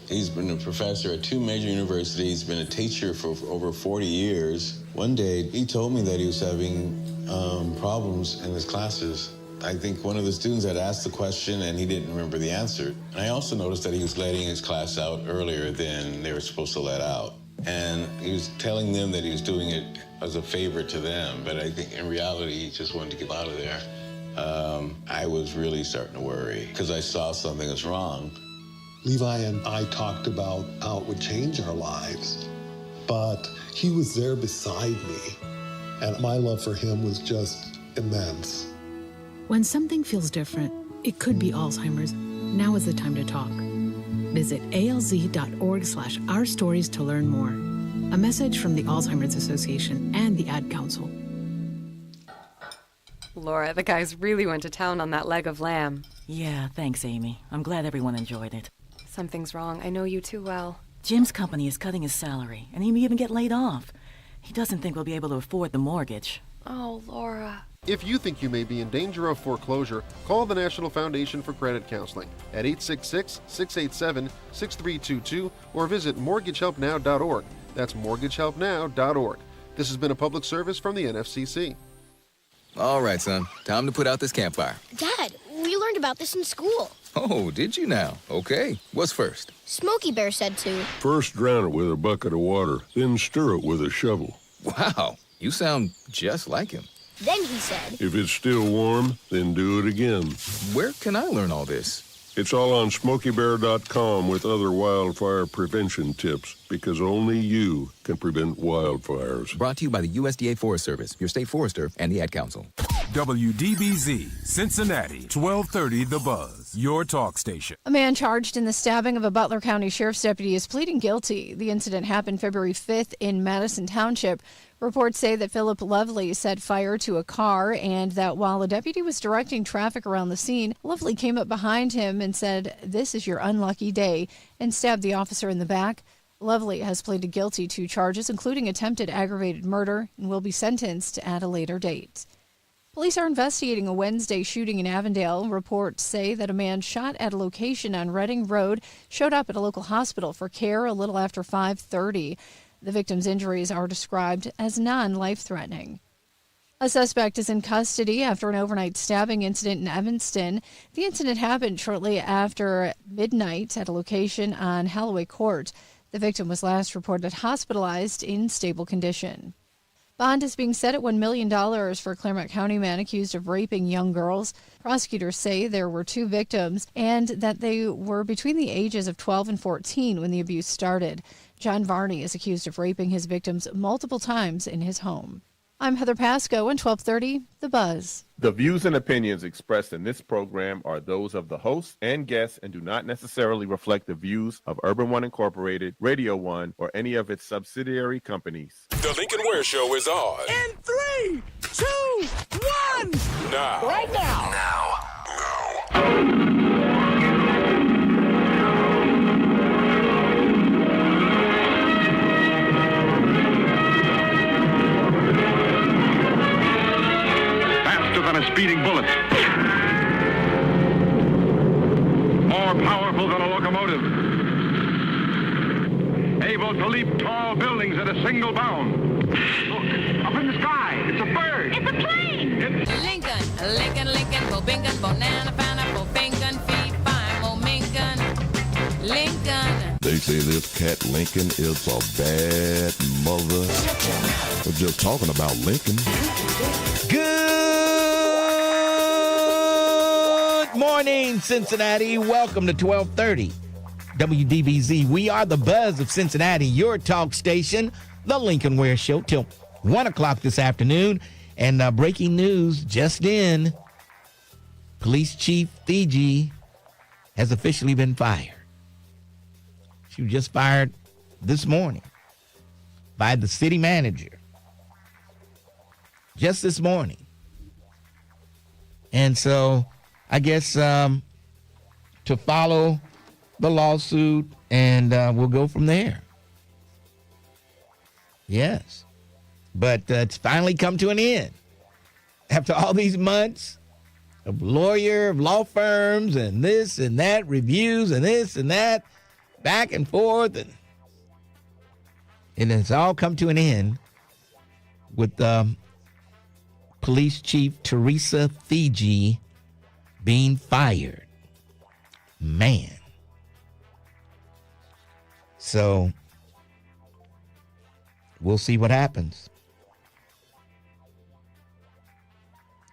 He's been a professor at 2 major universities, been a teacher for over 40 years. One day, he told me that he was having problems in his classes. I think one of the students had asked the question and he didn't remember the answer. And I also noticed that he was letting his class out earlier than they were supposed to let out. And he was telling them that he was doing it as a favor to them, but I think in reality, he just wanted to get out of there. I was really starting to worry because I saw something was wrong. Levi and I talked about how it would change our lives, but he was there beside me, and my love for him was just immense. When something feels different, it could be Alzheimer's. Now is the time to talk. Visit alz.org/ourstories to learn more. A message from the Alzheimer's Association and the Ad Council. Laura, the guys really went to town on that leg of lamb. Yeah, thanks, Amy. I'm glad everyone enjoyed it. Something's wrong. I know you too well. Jim's company is cutting his salary, and he may even get laid off. He doesn't think we'll be able to afford the mortgage. Oh, Laura. If you think you may be in danger of foreclosure, call the National Foundation for Credit Counseling at 866-687-6322 or visit mortgagehelpnow.org. That's mortgagehelpnow.org. This has been a public service from the NFCC. All right, son. Time to put out this campfire. Dad, we learned about this in school. Oh, did you now? Okay. What's first? Smokey Bear said to. First drown it with a bucket of water, then stir it with a shovel. Wow, you sound just like him. Then he said. If it's still warm, then do it again. Where can I learn all this? It's all on SmokeyBear.com with other wildfire prevention tips, because only you can prevent wildfires. Brought to you by the USDA Forest Service, your state forester, and the Ad Council. WDBZ, Cincinnati, 1230 The Buzz, your talk station. A man charged in the stabbing of a Butler County Sheriff's deputy is pleading guilty. The incident happened February 5th in Madison Township. Reports say that Philip Lovely set fire to a car and that while the deputy was directing traffic around the scene, Lovely came up behind him and said, "This is your unlucky day," and stabbed the officer in the back. Lovely has pleaded guilty to charges, including attempted aggravated murder, and will be sentenced at a later date. Police are investigating a Wednesday shooting in Avondale. Reports say that a man shot at a location on Reading Road showed up at a local hospital for care a little after 5:30. The victim's injuries are described as non-life-threatening. A suspect is in custody after an overnight stabbing incident in Evanston. The incident happened shortly after midnight at a location on Holloway Court. The victim was last reported hospitalized in stable condition. Bond is being set at $1 million for a Claremont County man accused of raping young girls. Prosecutors say there were 2 victims and that they were between the ages of 12 and 14 when the abuse started. John Varney is accused of raping his victims multiple times in his home. I'm Heather Pasco on 1230 The Buzz. The views and opinions expressed in this program are those of the host and guests and do not necessarily reflect the views of Urban One Incorporated, Radio One, or any of its subsidiary companies. The Lincoln Ware Show is on. In 3, 2, 1. Now. Right now. Than a speeding bullet. More powerful than a locomotive. Able to leap tall buildings at a single bound. Look, up in the sky. It's a bird. It's a plane. Lincoln, bo bingon, banana, pineapple, bingon, fee, fine, mo mingon, Lincoln. They say this cat Lincoln is a bad mother. We're just talking about Lincoln. Good morning, Cincinnati. Welcome to 1230 WDBZ. We are the buzz of Cincinnati, your talk station, the Lincoln Ware Show, till 1 o'clock this afternoon. And breaking news just in, Police Chief Thigi has officially been fired. She was just fired this morning by the city manager. Just this morning. And so I guess to follow the lawsuit, and we'll go from there. Yes. But it's finally come to an end. After all these months of law firms and this and that, reviews and this and that, back and forth. And it's all come to an end with Police Chief Teresa Thigi being fired. Man. So we'll see what happens.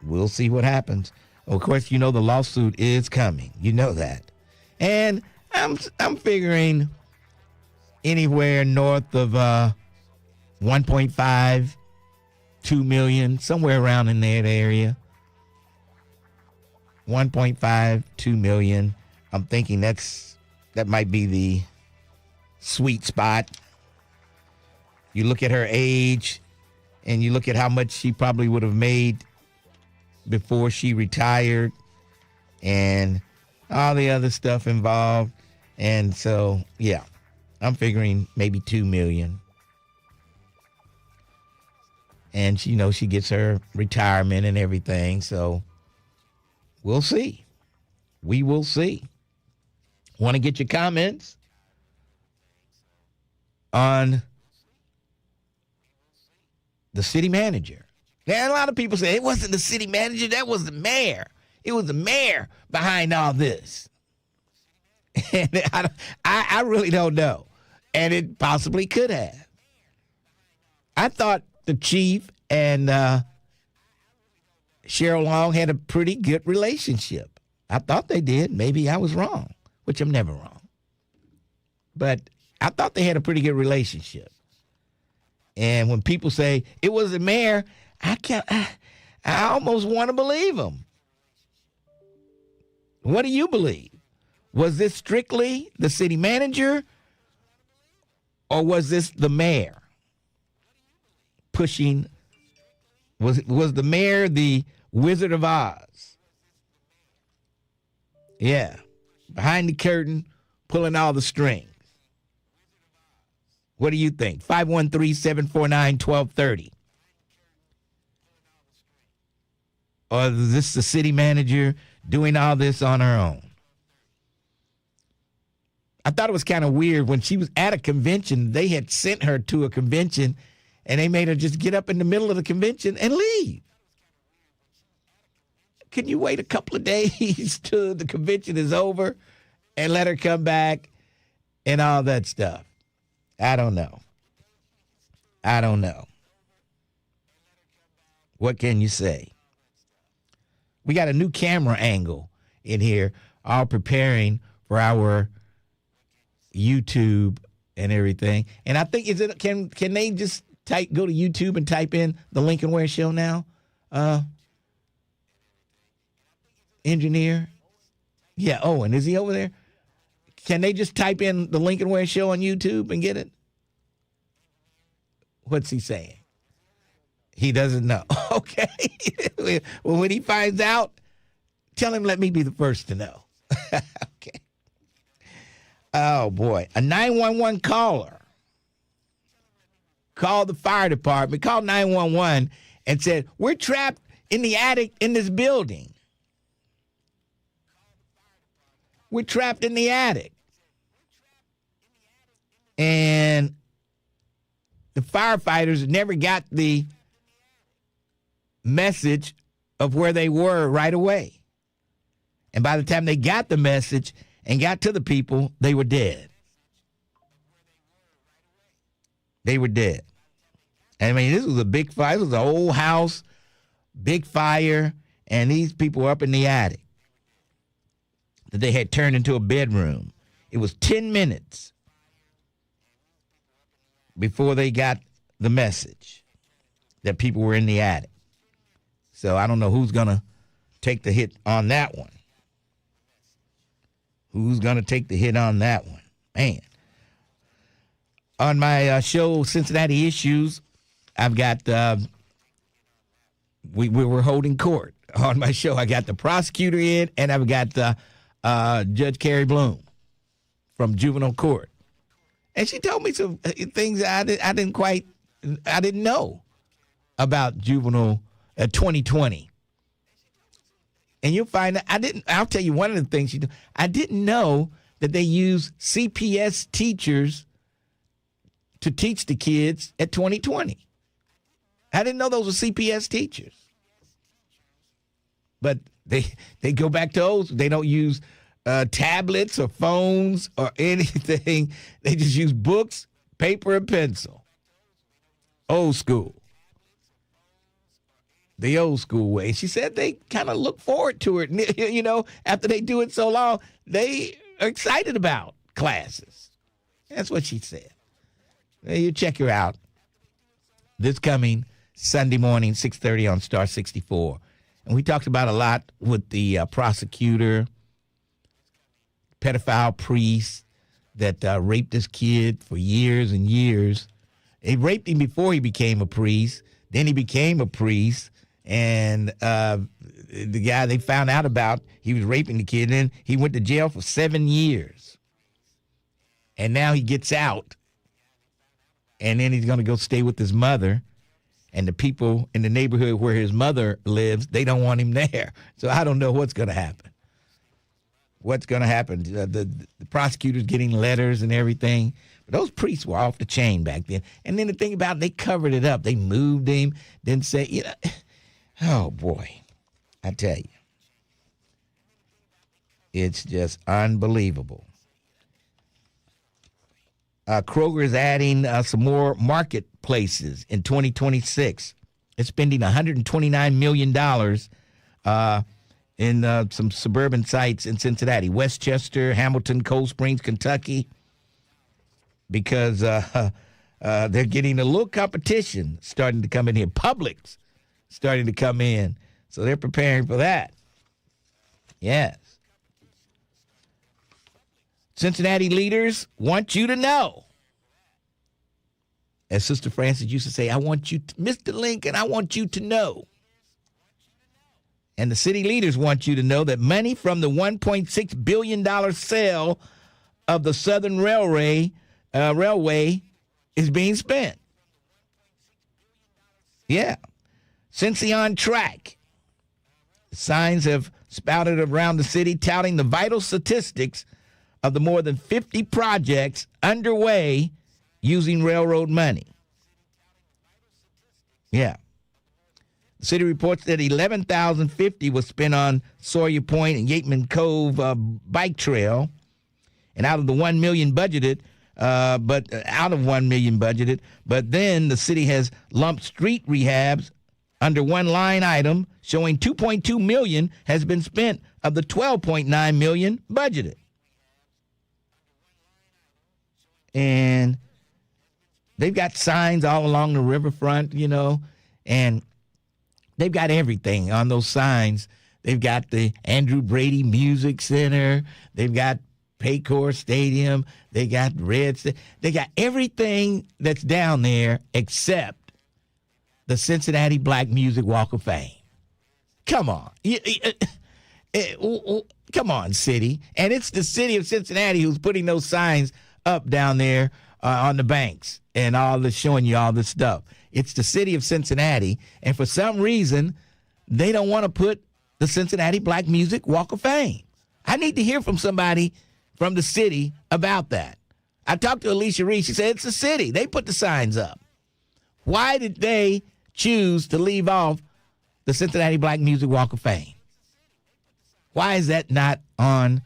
We'll see what happens. Of course, you know the lawsuit is coming. You know that. And I'm figuring anywhere north of 1.5, 2 million, somewhere around in that area. 1.5, 2 million. I'm thinking that might be the sweet spot. You look at her age and you look at how much she probably would have made before she retired and all the other stuff involved. And so, yeah, I'm figuring maybe 2 million. And she she gets her retirement and everything. So we'll see. We will see. Want to get your comments on the city manager. Now, a lot of people say it wasn't the city manager, that was the mayor. It was the mayor behind all this. And I really don't know. And it possibly could have. I thought the chief and Cheryl Long had a pretty good relationship. I thought they did. Maybe I was wrong, which I'm never wrong. But I thought they had a pretty good relationship. And when people say it was the mayor, I almost want to believe them. What do you believe? Was this strictly the city manager, or was this the mayor pushing? Was the mayor the Wizard of Oz? Yeah, behind the curtain, pulling all the strings. What do you think? 513-749-1230. Or is this the city manager doing all this on her own? I thought it was kind of weird when she was at a convention. They had sent her to a convention, and they made her just get up in the middle of the convention and leave. Can you wait a couple of days till the convention is over and let her come back and all that stuff? I don't know. What can you say? We got a new camera angle in here, all preparing for our YouTube and everything. And I think can they just go to YouTube and type in the Lincoln Ware Show now? Engineer? Yeah, Owen, is he over there? Can they just type in the Lincoln Ware Show on YouTube and get it? What's he saying? He doesn't know. Okay. Well, when he finds out, tell him let me be the first to know. Okay. Oh, boy. A 911 caller called the fire department, called 911 and said, we're trapped in the attic in this building. We're trapped in the attic. And the firefighters never got the message of where they were right away. And by the time they got the message and got to the people, they were dead. They were dead. I mean, this was a big fire. This was an old house, big fire, and these people were up in the attic that they had turned into a bedroom. It was 10 minutes before they got the message that people were in the attic. So I don't know who's going to take the hit on that one. Who's going to take the hit on that one? Man. On my show, Cincinnati Issues, I've got, we were holding court. On my show, I got the prosecutor in, and I've got Judge Carrie Bloom from juvenile court. And she told me some things I didn't know about juvenile 2020. And you'll find that I'll tell you one of the things I didn't know that they use CPS teachers to teach the kids at 2020. I didn't know those were CPS teachers. But they go back to old. They don't use tablets or phones or anything. They just use books, paper, and pencil. Old school. The old school way. She said they kind of look forward to it. You know, after they do it so long, they are excited about classes. That's what she said. You check her out this coming Sunday morning, 6:30 on Star 64. And we talked about a lot with the prosecutor, pedophile priest that raped this kid for years and years. They raped him before he became a priest. Then he became a priest. And the guy they found out about, he was raping the kid. And then he went to jail for 7 years. And now he gets out. And then he's going to go stay with his mother. And the people in the neighborhood where his mother lives, they don't want him there. So I don't know what's going to happen. What's going to happen? The prosecutor's getting letters and everything. But those priests were off the chain back then. And then the thing about it, they covered it up. They moved him, didn't say, you know, oh, boy. I tell you. It's just unbelievable. Kroger is adding some more marketplaces in 2026. It's spending $129 million in some suburban sites in Cincinnati, Westchester, Hamilton, Cold Springs, Kentucky, because they're getting a little competition starting to come in here. Publix starting to come in, so they're preparing for that. Yes. Cincinnati leaders want you to know. As Sister Francis used to say, I want you, Mr. Lincoln, I want you to know. And the city leaders want you to know that money from the $1.6 billion sale of the Southern Railway is being spent. Yeah. Cincy on track. Signs have spouted around the city touting the vital statistics of the more than 50 projects underway using railroad money. Yeah. The city reports that $11,050 was spent on Sawyer Point and Yateman Cove bike trail. And out of the $1 million budgeted, but then the city has lumped street rehabs under one line item, showing $2.2 million has been spent of the $12.9 million budgeted. And they've got signs all along the riverfront, you know, and they've got everything on those signs. They've got the Andrew Brady Music Center. They've got Paycor Stadium. They got they got everything that's down there except the Cincinnati Black Music Walk of Fame. Come on. Come on, city. And it's the city of Cincinnati who's putting those signs up down there on the banks and all this, showing you all this stuff. It's the city of Cincinnati, and for some reason, they don't want to put the Cincinnati Black Music Walk of Fame. I need to hear from somebody from the city about that. I talked to Alicia Reed. She said it's the city. They put the signs up. Why did they choose to leave off the Cincinnati Black Music Walk of Fame? Why is that not on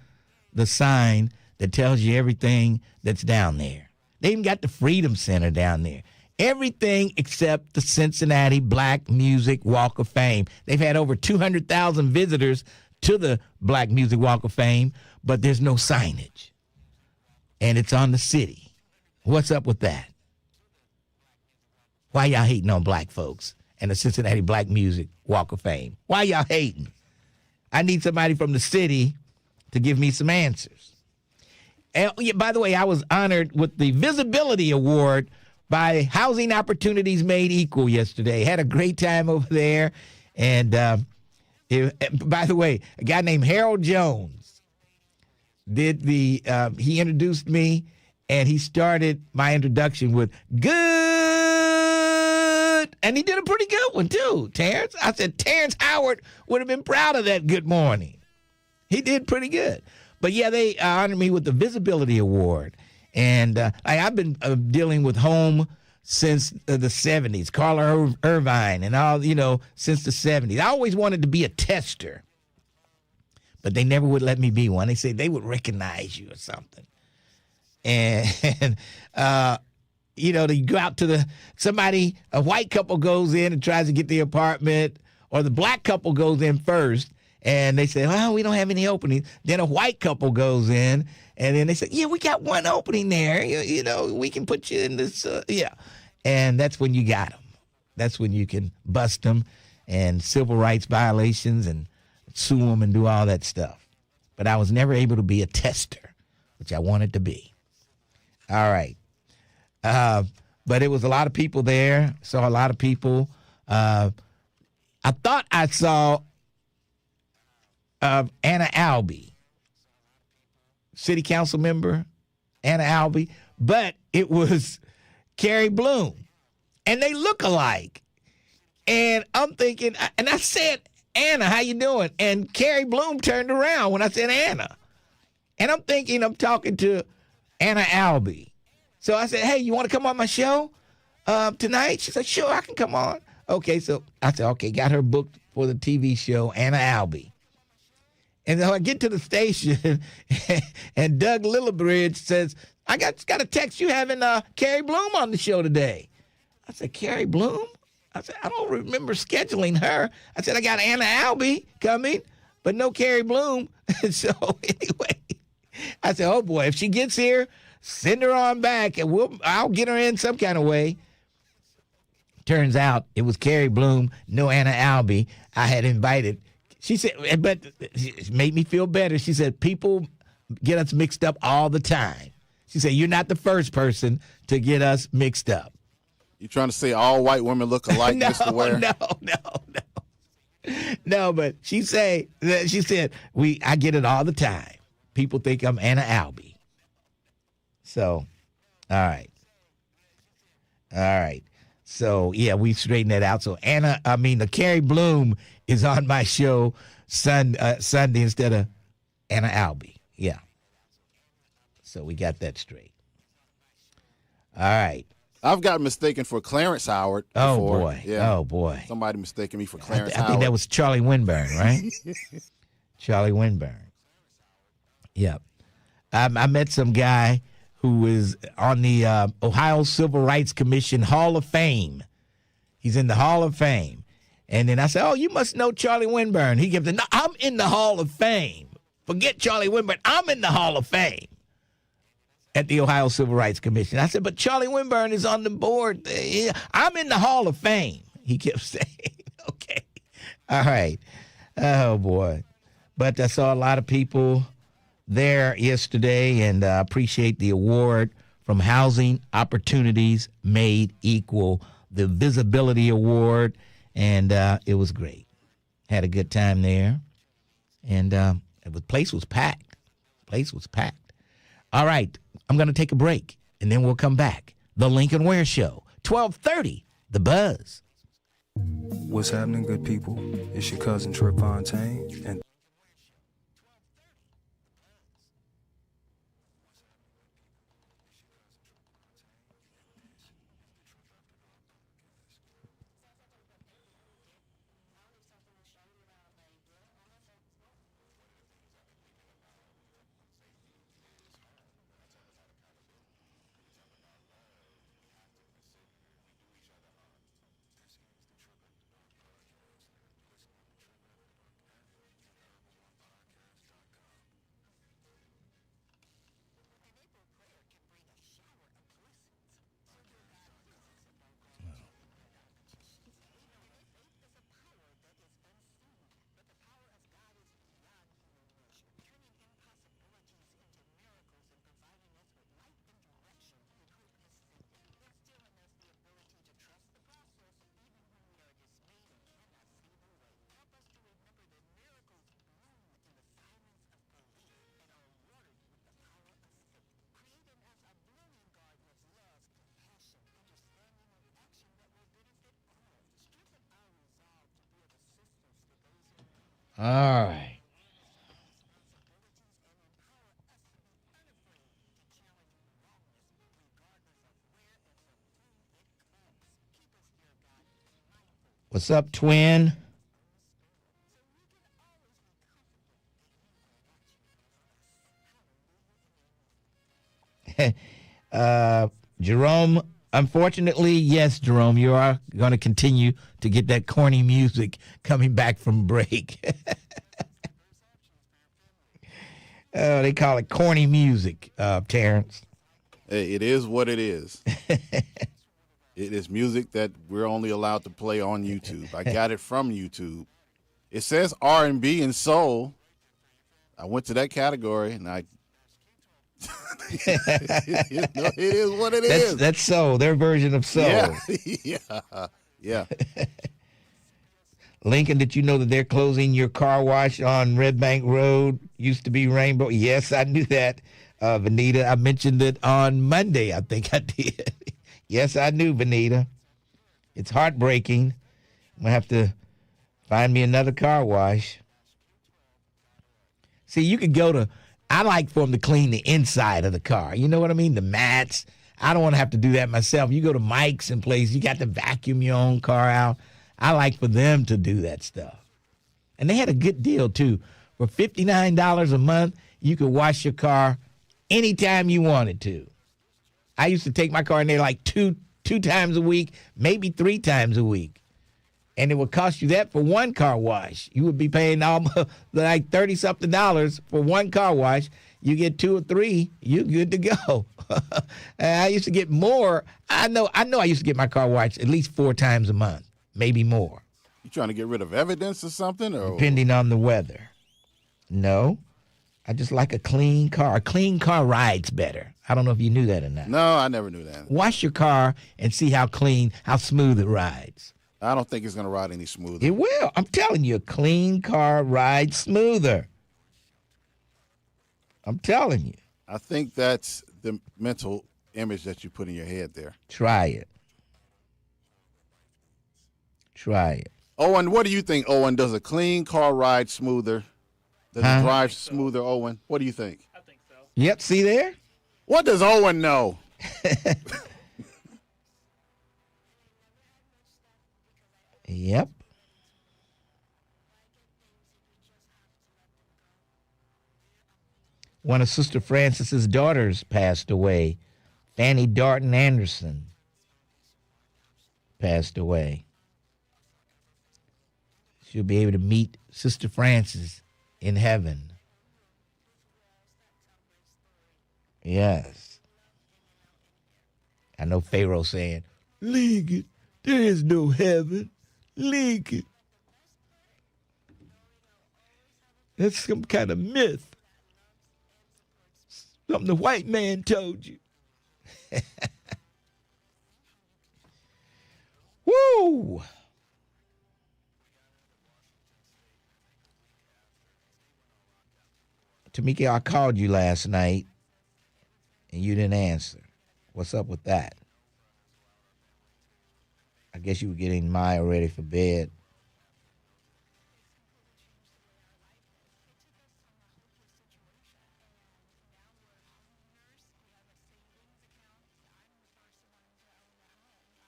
the sign that tells you everything that's down there? They even got the Freedom Center down there. Everything except the Cincinnati Black Music Walk of Fame. They've had over 200,000 visitors to the Black Music Walk of Fame, but there's no signage. And it's on the city. What's up with that? Why y'all hating on black folks and the Cincinnati Black Music Walk of Fame? Why y'all hating? I need somebody from the city to give me some answers. And, by the way, I was honored with the Visibility Award by Housing Opportunities Made Equal yesterday. Had a great time over there. And by the way, a guy named Harold Jones did he introduced me, and he started my introduction with good. And he did a pretty good one, too, Terrence. I said Terrence Howard would have been proud of that good morning. He did pretty good. But yeah, they honored me with the Visibility Award. And I've been dealing with home since the 70s, Carla Irvine and all, since the 70s. I always wanted to be a tester, but they never would let me be one. They said they would recognize you or something. And they go out to a white couple goes in and tries to get the apartment, or the black couple goes in first, and they say, well, we don't have any openings. Then a white couple goes in, and then they say, yeah, we got one opening there. We can put you in this, yeah. And that's when you got them. That's when you can bust them and civil rights violations and sue them and do all that stuff. But I was never able to be a tester, which I wanted to be. All right. But it was a lot of people there. Saw a lot of people. I thought I saw Anna Albee, city council member Anna Albee, but it was Carrie Bloom, and they look alike. And I'm thinking, and I said, Anna, how you doing? And Carrie Bloom turned around when I said Anna. And I'm thinking I'm talking to Anna Albee. So I said, hey, you want to come on my show tonight? She said, sure, I can come on. Okay, so I said, okay, got her booked for the TV show, Anna Albee. And then I get to the station, and Doug Lillibridge says, I got a text you having Carrie Bloom on the show today. I said, Carrie Bloom? I said, I don't remember scheduling her. I said, I got Anna Albee coming, but no Carrie Bloom. And so anyway, I said, oh boy, if she gets here, send her on back, and I'll get her in some kind of way. Turns out it was Carrie Bloom, no Anna Albee. I had invited. She said, but it made me feel better. She said, people get us mixed up all the time. She said, you're not the first person to get us mixed up. You trying to say all white women look alike, No, Mr. Ware? No, but she said, I get it all the time. People think I'm Anna Albee. So, all right. So, yeah, we straightened that out. So, the Carrie Bloom is on my show Sunday instead of Anna Albee. Yeah. So, we got that straight. All right. I've got mistaken for Clarence Howard before. Oh, boy. Yeah. Oh, boy. Somebody mistaken me for Clarence Howard. I think that was Charlie Winburn, right? Charlie Winburn. Yep. I met some guy who is on the Ohio Civil Rights Commission Hall of Fame. He's in the Hall of Fame. And then I said, oh, you must know Charlie Winburn. He gives no, I'm in the Hall of Fame. Forget Charlie Winburn. I'm in the Hall of Fame at the Ohio Civil Rights Commission. I said, but Charlie Winburn is on the board. I'm in the Hall of Fame. He kept saying, okay. All right. Oh, boy. But I saw a lot of people there yesterday, and I appreciate the award from Housing Opportunities Made Equal, the Visibility Award, and it was great. Had a good time there, and the place was packed. All right, I'm going to take a break, and then we'll come back. The Lincoln Ware Show, 1230, The Buzz. What's happening, good people? It's your cousin Trip Fontaine, and All right. What's up, twin? Jerome, unfortunately, yes, Jerome, you are going to continue to get that corny music coming back from break. They call it corny music, Terrence. Hey, it is what it is. It is music that we're only allowed to play on YouTube. I got it from YouTube. It says R&B and soul. I went to that category, and it is what it is. That's soul, their version of soul. Yeah. Lincoln, did you know that they're closing your car wash on Red Bank Road? Used to be Rainbow. Yes, I knew that. Vanita, I mentioned it on Monday. I think I did. Yes, I knew, Vanita. It's heartbreaking. I'm going to have to find me another car wash. See, you could go to, I like for them to clean the inside of the car. You know what I mean? The mats. I don't want to have to do that myself. You go to Mike's and place, you got to vacuum your own car out. I like for them to do that stuff. And they had a good deal, too. For $59 a month, you could wash your car anytime you wanted to. I used to take my car in there like two times a week, maybe 3 times a week. And it would cost you that for one car wash. You would be paying almost like $30-something for one car wash. You get 2 or 3, you're good to go. I used to get more. I know I used to get my car washed at least 4 times a month, maybe more. You trying to get rid of evidence or something? Or? Depending on the weather. No, I just like a clean car. A clean car rides better. I don't know if you knew that or not. No, I never knew that. Wash your car and see how smooth it rides. I don't think it's going to ride any smoother. It will. I'm telling you, a clean car rides smoother. I'm telling you. I think that's the mental image that you put in your head there. Try it. Owen, what do you think, Owen? Does a clean car ride smoother? Does it drive smoother, Owen? What do you think? I think so. Yep, see there? What does Owen know? Yep. One of Sister Francis's daughters passed away. Fanny Darton Anderson passed away. She'll be able to meet Sister Francis in heaven. Yes. I know Pharaoh saying, Lincoln, there is no heaven. Lincoln. That's some kind of myth. Something the white man told you. Woo! Tamika, I called you last night, and you didn't answer. What's up with that? I guess you were getting Maya ready for bed.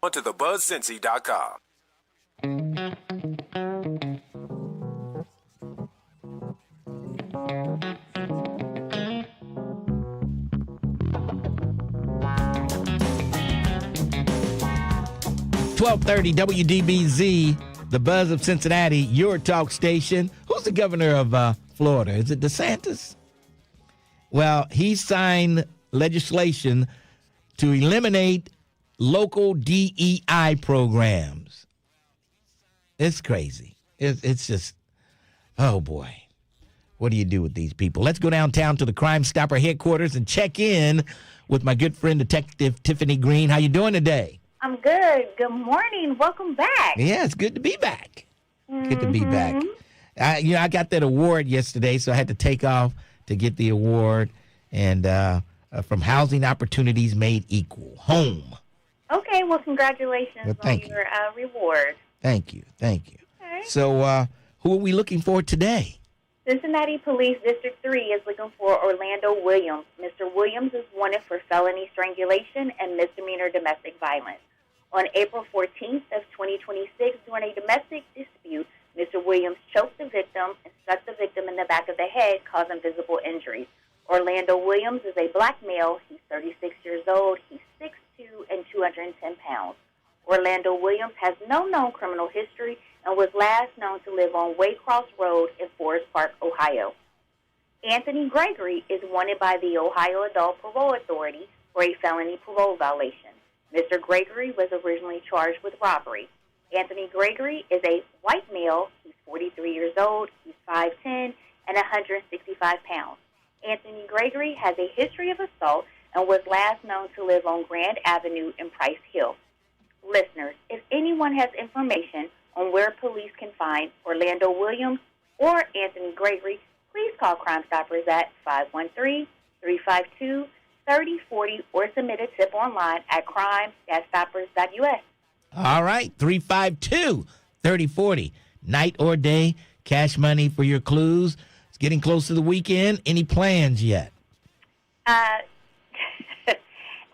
On to thebuzzcincy.com. .1230 WDBZ, the Buzz of Cincinnati, your talk station. Who's the governor of Florida? Is it DeSantis? Well, he signed legislation to eliminate local DEI programs. It's crazy. It's just, oh boy. What do you do with these people? Let's go downtown to the Crime Stopper headquarters and check in with my good friend, Detective Tiffany Green. How you doing today? I'm good. Good morning. Welcome back. Yeah, it's good to be back. Good to be back. I got that award yesterday, so I had to take off to get the award. And from Housing Opportunities Made Equal, home. Okay, well, congratulations on your reward. Thank you. Okay. So who are we looking for today? Cincinnati Police District 3 is looking for Orlando Williams. Mr. Williams is wanted for felony strangulation and misdemeanor domestic violence. On April 14th of 2026, during a domestic dispute, Mr. Williams choked the victim and struck the victim in the back of the head, causing visible injuries. Orlando Williams is a black male. He's 36 years old. He's 6'2" and 210 pounds. Orlando Williams has no known criminal history and was last known to live on Waycross Road in Forest Park, Ohio. Anthony Gregory is wanted by the Ohio Adult Parole Authority for a felony parole violation. Mr. Gregory was originally charged with robbery. Anthony Gregory is a white male. He's 43 years old. He's 5'10" and 165 pounds. Anthony Gregory has a history of assault and was last known to live on Grand Avenue in Price Hill. Listeners, if anyone has information on where police can find Orlando Williams or Anthony Gregory, please call CrimeStoppers at 513-352-3040 or submit a tip online at crime-stoppers.us. All right, 352-3040. Night or day, cash money for your clues. It's getting close to the weekend. Any plans yet?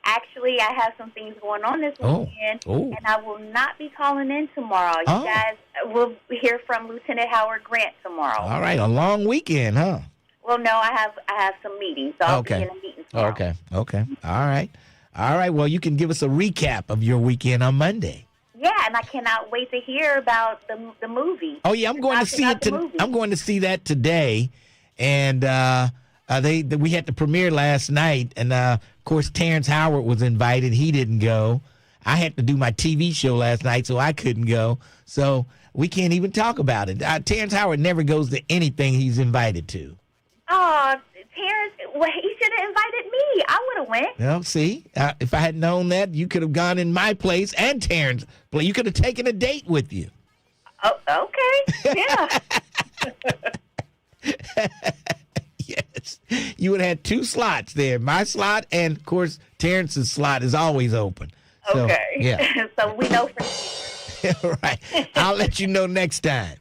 Actually, I have some things going on this weekend, and I will not be calling in tomorrow. You guys will hear from Lieutenant Howard Grant tomorrow. All right, a long weekend, huh? Well, no, I have some meetings, so I'll be in a meeting tomorrow. Okay. All right. Well, you can give us a recap of your weekend on Monday. Yeah, and I cannot wait to hear about the movie. Oh yeah, I'm going to see it. I'm going to see that today, and we had the premiere last night, and of course Terrence Howard was invited. He didn't go. I had to do my TV show last night, so I couldn't go. So we can't even talk about it. Terrence Howard never goes to anything he's invited to. Oh, Terrence, well, he should have invited me. I would have went. Well, see, if I had known that, you could have gone in my place and Terrence's place. You could have taken a date with you. Oh, okay. Yeah. Yes. You would have had two slots there. My slot and, of course, Terrence's slot is always open. So, okay. Yeah. So we know for sure. Right. I'll let you know next time.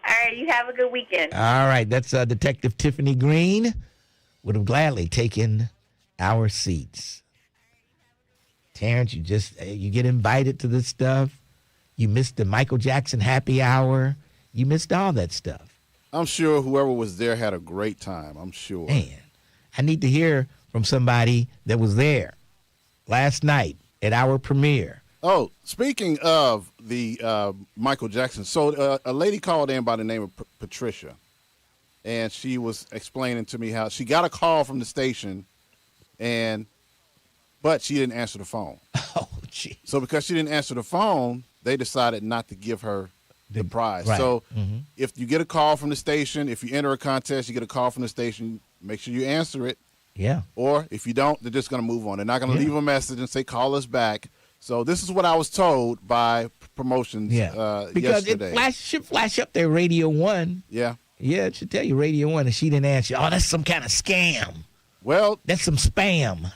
All right. You have a good weekend. All right. That's Detective Tiffany Green. Would have gladly taken our seats. Terrence, you get invited to this stuff. You missed the Michael Jackson happy hour. You missed all that stuff. I'm sure whoever was there had a great time. I'm sure. Man, I need to hear from somebody that was there last night at our premiere. Oh, speaking of the Michael Jackson, so a lady called in by the name of Patricia, and she was explaining to me how she got a call from the station, but she didn't answer the phone. Oh, gee. So because she didn't answer the phone, they decided not to give her the prize. Right. So if you get a call from the station, if you enter a contest, you get a call from the station, make sure you answer it. Yeah. Or if you don't, they're just going to move on. They're not going to leave a message and say, call us back. So this is what I was told by promotions because yesterday. It should flash up there, Radio 1. Yeah. Yeah, it should tell you Radio 1, and she didn't answer. Oh, that's some kind of scam. Well, that's some spam.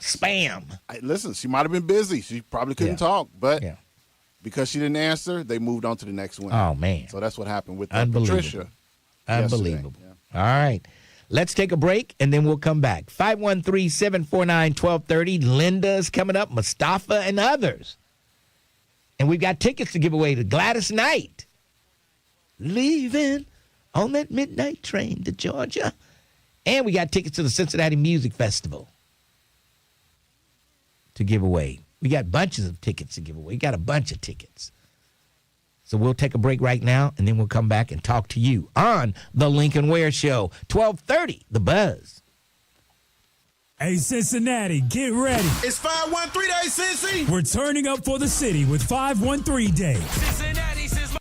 Listen, she might have been busy. She probably couldn't talk, but because she didn't answer, they moved on to the next one. Oh, man. So that's what happened with Unbelievable. Patricia. Unbelievable. Yeah. All right. Let's take a break, and then we'll come back. 513-749-1230. Linda's coming up, Mustafa, and others. And we've got tickets to give away to Gladys Knight. Leaving on that midnight train to Georgia. And we got tickets to the Cincinnati Music Festival to give away. We got bunches of tickets to give away. We got a bunch of tickets. So we'll take a break right now, and then we'll come back and talk to you on The Lincoln Ware Show, 1230, The Buzz. Hey, Cincinnati, get ready. It's 513 Day, Cincy. We're turning up for the city with 513 Day. Cincinnati says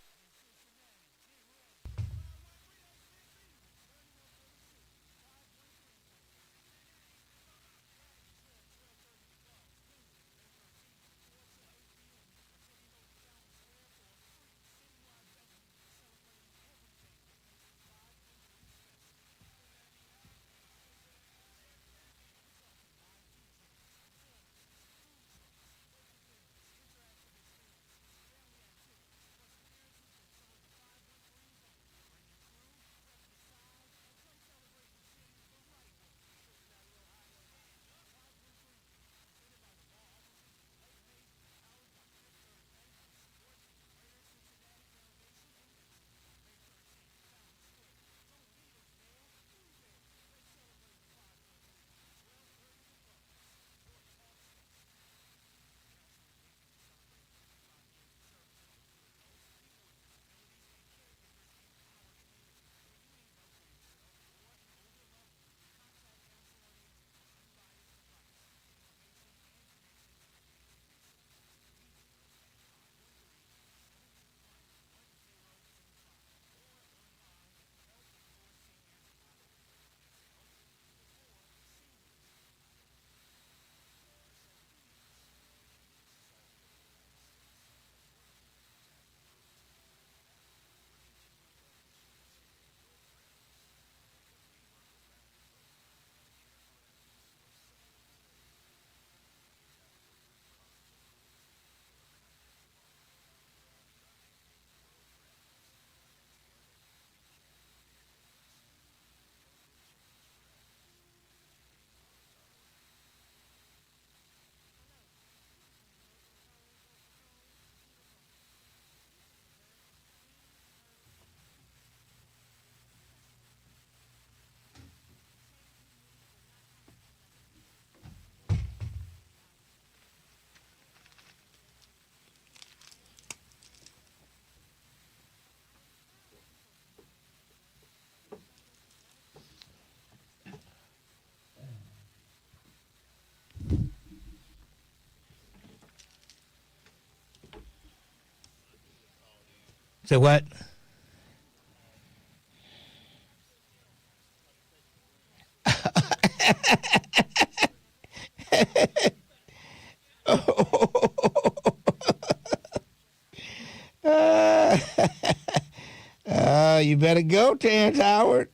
Say what? You better go, Terrence Howard.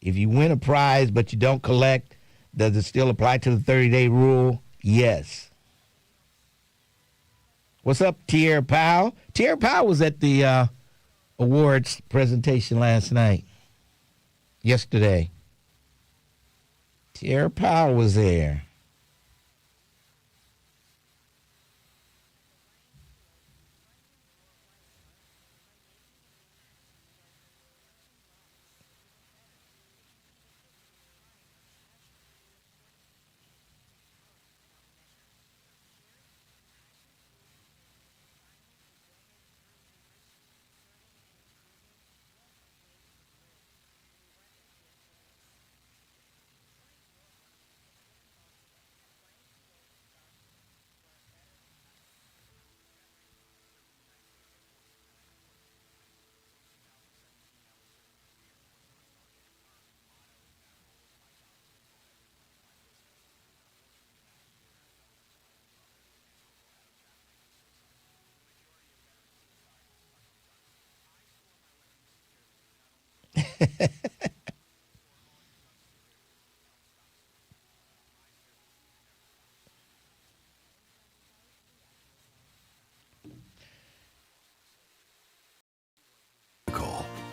If you win a prize but you don't collect, does it still apply to the 30-day rule? Yes. What's up, Tierra Powell? Tierra Powell was at the awards presentation yesterday. Tierra Powell was there.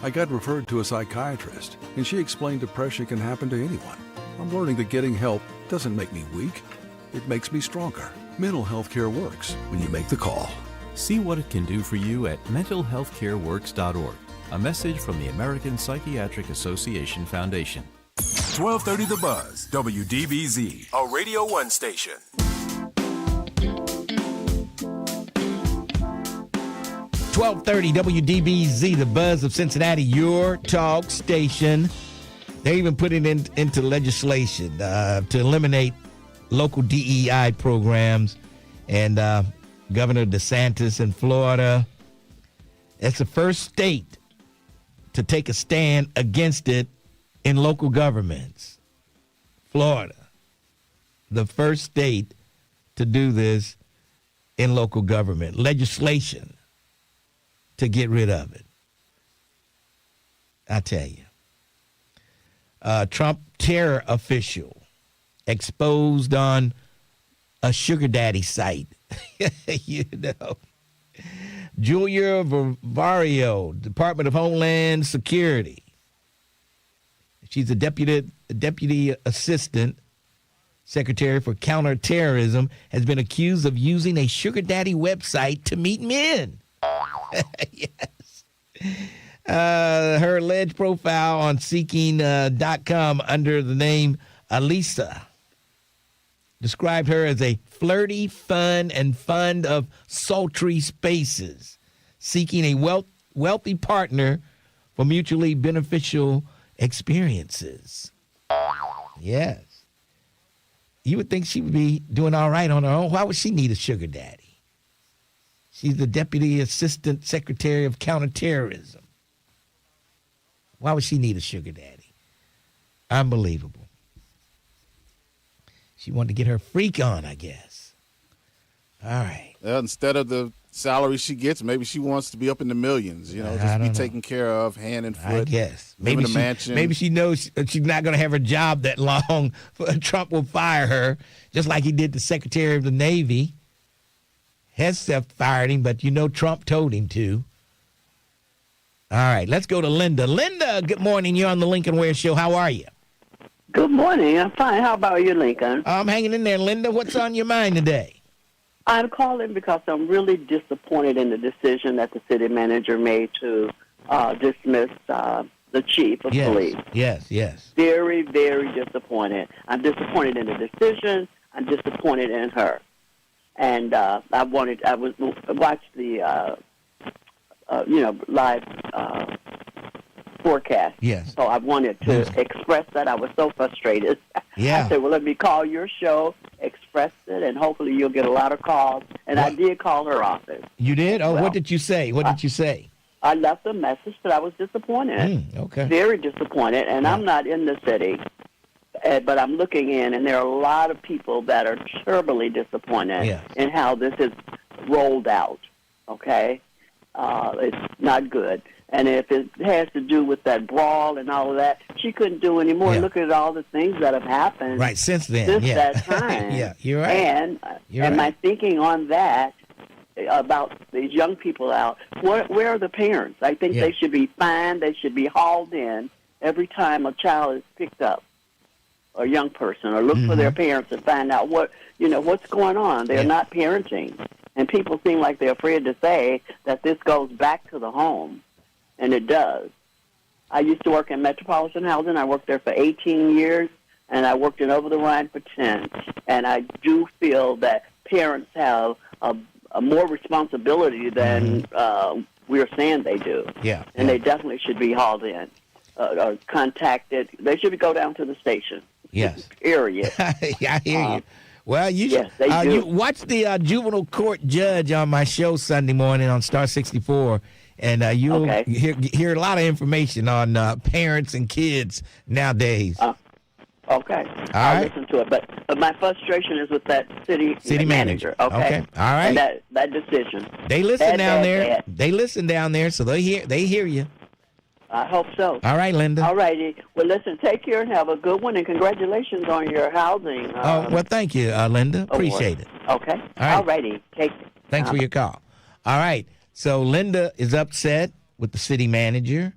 I got referred to a psychiatrist, and she explained depression can happen to anyone. I'm learning that getting help doesn't make me weak. It makes me stronger. Mental health care works when you make the call. See what it can do for you at mentalhealthcareworks.org. A message from the American Psychiatric Association Foundation. 1230 The Buzz, WDBZ, a Radio 1 station. 1230 WDBZ, the Buzz of Cincinnati, your talk station. They're even putting it into legislation to eliminate local DEI programs. And Governor DeSantis in Florida, it's the first state to take a stand against it in local governments. Florida, the first state to do this in local government. Legislation to get rid of it. I tell you. Trump terror official exposed on a sugar daddy site. You know. Julia Varvario, Department of Homeland Security. She's a deputy assistant secretary for counterterrorism, has been accused of using a sugar daddy website to meet men. Yes. Her alleged profile on seeking.com under the name Alisa described her as a flirty, fun, and fond of sultry spaces, seeking a wealthy partner for mutually beneficial experiences. Yes. You would think she would be doing all right on her own. Why would she need a sugar daddy? She's the Deputy Assistant Secretary of Counterterrorism. Why would she need a sugar daddy? Unbelievable. She wanted to get her freak on, I guess. All right. Instead of the salary she gets, maybe she wants to be up in the millions, just be taken care of hand and foot. I guess. Live in a mansion. Maybe she knows she's not going to have her job that long. Trump will fire her, just like he did the Secretary of the Navy. Hesef fired him, but Trump told him to. All right, let's go to Linda. Linda, good morning. You're on the Lincoln Ware Show. How are you? Good morning. I'm fine. How about you, Lincoln? I'm hanging in there, Linda. What's on your mind today? I'm calling because I'm really disappointed in the decision that the city manager made to dismiss the chief of police. Yes. Very, very disappointed. I'm disappointed in the decision. I'm disappointed in her. And I watched the live forecast. Yes. So I wanted to express that. I was so frustrated. Yeah. I said, well, let me call your show, express it, and hopefully you'll get a lot of calls. And I did call her office. You did? Oh, Well, what did you say? What did you say? I left a message, but I was disappointed. Okay. Very disappointed. And I'm not in the city, but I'm looking in, and there are a lot of people that are terribly disappointed in how this is rolled out. Okay? It's not good. And if it has to do with that brawl and all of that, she couldn't do any more. Look at all the things that have happened Right, since then. since yeah. that time. Yeah, you're right. And my thinking on that, about these young people out, where are the parents? I think they should be fined. They should be hauled in every time a child is picked up, or a young person, or look for their parents and find out what's going on. They're not parenting. And people seem like they're afraid to say that this goes back to the home, and it does. I used to work in Metropolitan Housing. I worked there for 18 years, and I worked in Over the Rhine for 10. And I do feel that parents have a more responsibility than we're saying they do. Yeah. And they definitely should be hauled in or contacted. They should go down to the station. Yes. Period. Yeah, I hear you. Well, you yes, they do. You watch the juvenile court judge on my show Sunday morning on Star 64, and you'll hear a lot of information on parents and kids nowadays. Okay. I'll listen to it. But my frustration is with that city manager. Okay. All right. And that decision. They listen down there. Bad. They listen down there, so they hear you. I hope so. All right, Linda. All righty. Well, listen, take care and have a good one, and congratulations on your housing. Well, thank you, Linda. Appreciate it. Okay. All right. All righty. Take it. Thanks for your call. All right. So Linda is upset with the city manager.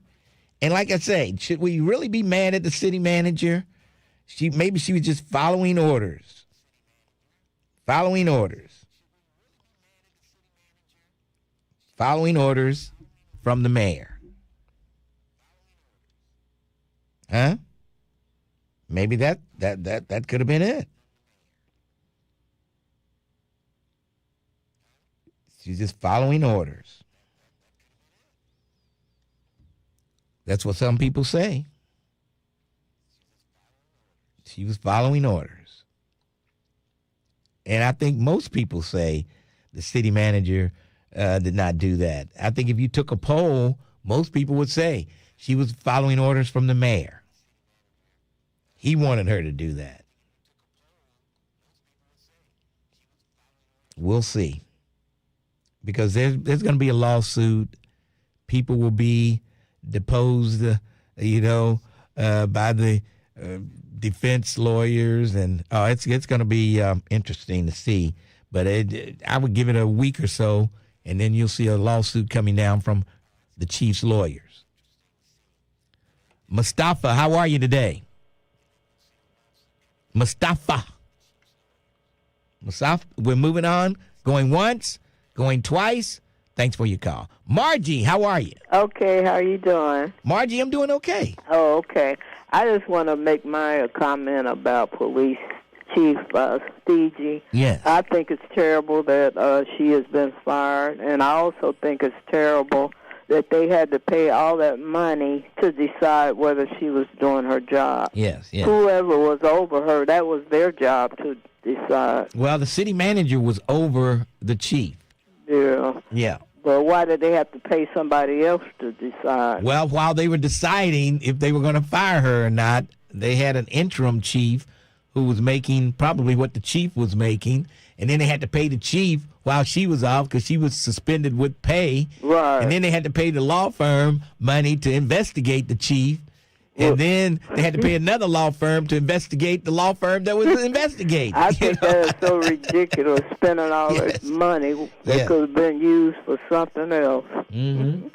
And like I say, should we really be mad at the city manager? Maybe she was just following orders. Following orders. Following orders from the mayor. Huh? Maybe that could have been it. She's just following orders. That's what some people say. She was following orders. And I think most people say the city manager did not do that. I think if you took a poll, most people would say she was following orders from the mayor. He wanted her to do that. We'll see. Because there's going to be a lawsuit. People will be deposed, by the defense lawyers. And it's going to be interesting to see. But I would give it a week or so, and then you'll see a lawsuit coming down from the chief's lawyers. Mustafa, how are you today? Mustafa, we're moving on. Going once, going twice. Thanks for your call. Margie, how are you? Okay, how are you doing? Margie, I'm doing okay. Oh, okay. I just want to make my comment about Police Chief Steegey. Yes. I think it's terrible that she has been fired, and I also think it's terrible that they had to pay all that money to decide whether she was doing her job. Yes. Whoever was over her, that was their job to decide. Well, the city manager was over the chief. Yeah. But why did they have to pay somebody else to decide? Well, while they were deciding if they were going to fire her or not, they had an interim chief who was making probably what the chief was making, and then they had to pay the chief while she was off because she was suspended with pay. Right. And then they had to pay the law firm money to investigate the chief. And then they had to pay another law firm to investigate the law firm that was investigating. I think that is so ridiculous, spending all this money that could have been used for something else. Mm-hmm.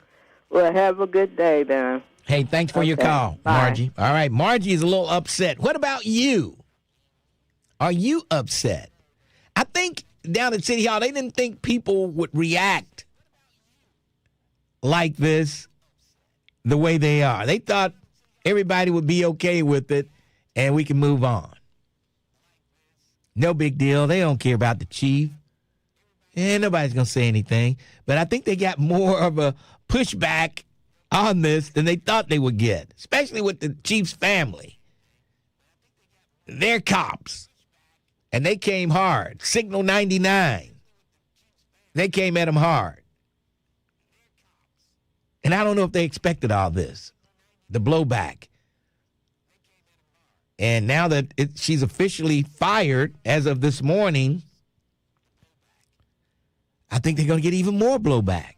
Well, have a good day, then. Hey, thanks for your call, Margie. All right, Margie is a little upset. What about you? Are you upset? I think down at City Hall, they didn't think people would react like this the way they are. They thought everybody would be okay with it and we can move on. No big deal. They don't care about the chief. And nobody's going to say anything. But I think they got more of a pushback on this than they thought they would get, especially with the chief's family. They're cops, and they came hard. Signal 99. They came at him hard. And I don't know if they expected all this, the blowback. And now that she's officially fired as of this morning, I think they're going to get even more blowback.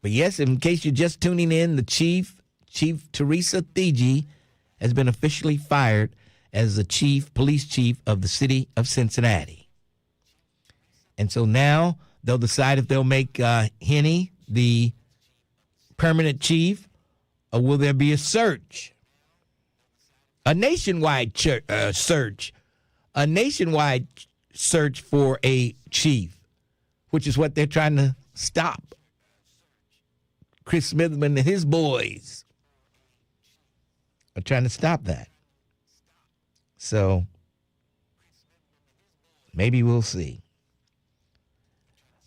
But yes, in case you're just tuning in, the Chief Teresa Thigi, has been officially fired as the police chief of the city of Cincinnati. And so now they'll decide if they'll make Henny the permanent chief, or will there be a search? A nationwide search. A nationwide search for a chief, which is what they're trying to stop. Chris Smithman and his boys are trying to stop that. So maybe we'll see.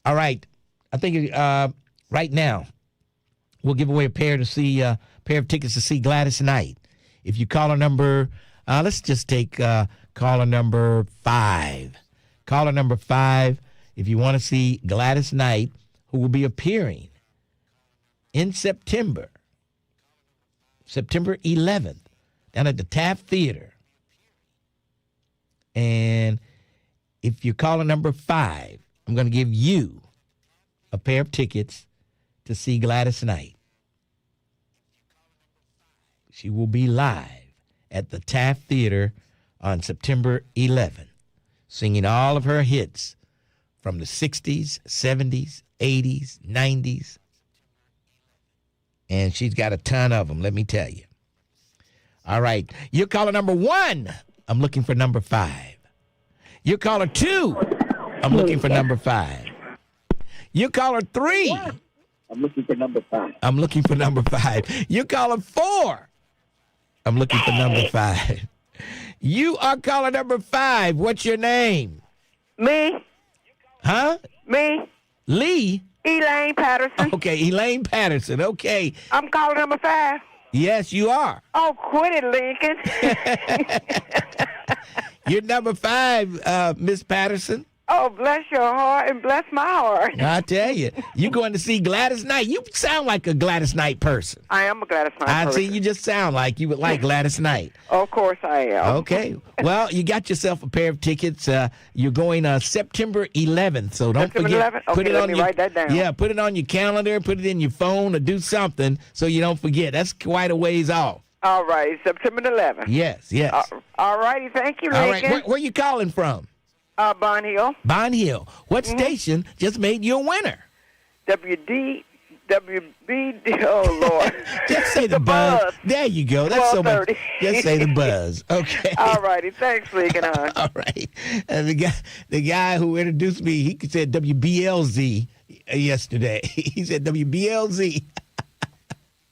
All right. I think right now we'll give away a pair of tickets to see Gladys Knight. If you call a number, let's just take caller number 5. Caller number 5, if you want to see Gladys Knight, who will be appearing in September 11th, down at the Taft Theater. And if you call a number 5, I'm going to give you a pair of tickets to see Gladys Knight. She will be live at the Taft Theater on September 11th, singing all of her hits from the 60s, 70s, 80s, 90s. And she's got a ton of them, let me tell you. All right. You're caller number 1. I'm looking for number 5. You're caller 2. I'm looking for number 5. You're caller 3. I'm looking for number 5. I'm looking for number 5. You're caller 4. I'm looking for number 5. You are caller number 5. What's your name? Me. Huh? Me. Lee? Elaine Patterson. Okay, Elaine Patterson. Okay. I'm calling number 5. Yes, you are. Oh, quit it, Lincoln. You're number 5, Miss Patterson. Oh, bless your heart and bless my heart. I tell you, you're going to see Gladys Knight. You sound like a Gladys Knight person. I am a Gladys Knight person. I see you just sound like you would like Gladys Knight. Of course I am. Okay. Well, you got yourself a pair of tickets. You're going September 11th, so don't September forget. 11th? Okay, let me write that down. Yeah, put it on your calendar, put it in your phone, or do something so you don't forget. That's quite a ways off. All right, September 11th. Yes. All righty, thank you, Lincoln. All right, where you calling from? Bond Hill. Bond Hill. What station just made you a winner? WDBZ. Oh, Lord. Just say the buzz. There you go. That's so much. Just say the buzz. Okay. All righty. Thanks, Lincoln. All right. And the guy who introduced me, he said WBLZ yesterday. He said WBLZ.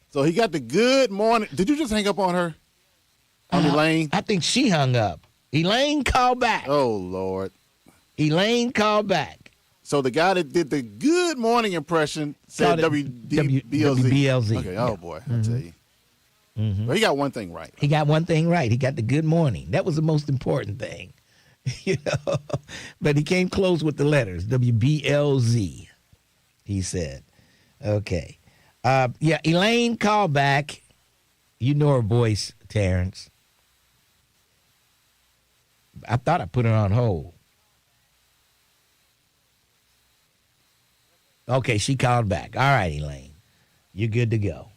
So he got the good morning. Did you just hang up on her? On Elaine? I think she hung up. Elaine called back. Oh, Lord. Elaine called back. So the guy that did the good morning impression said WDBZ. WBLZ. Okay, oh, boy, I tell you. Well, he got one thing right. He got one thing right. He got the good morning. That was the most important thing. But he came close with the letters. WBLZ, he said. Okay. Yeah, Elaine called back. You know her voice, Terrence. I thought I put her on hold. Okay, she called back. All right, Elaine. You're good to go.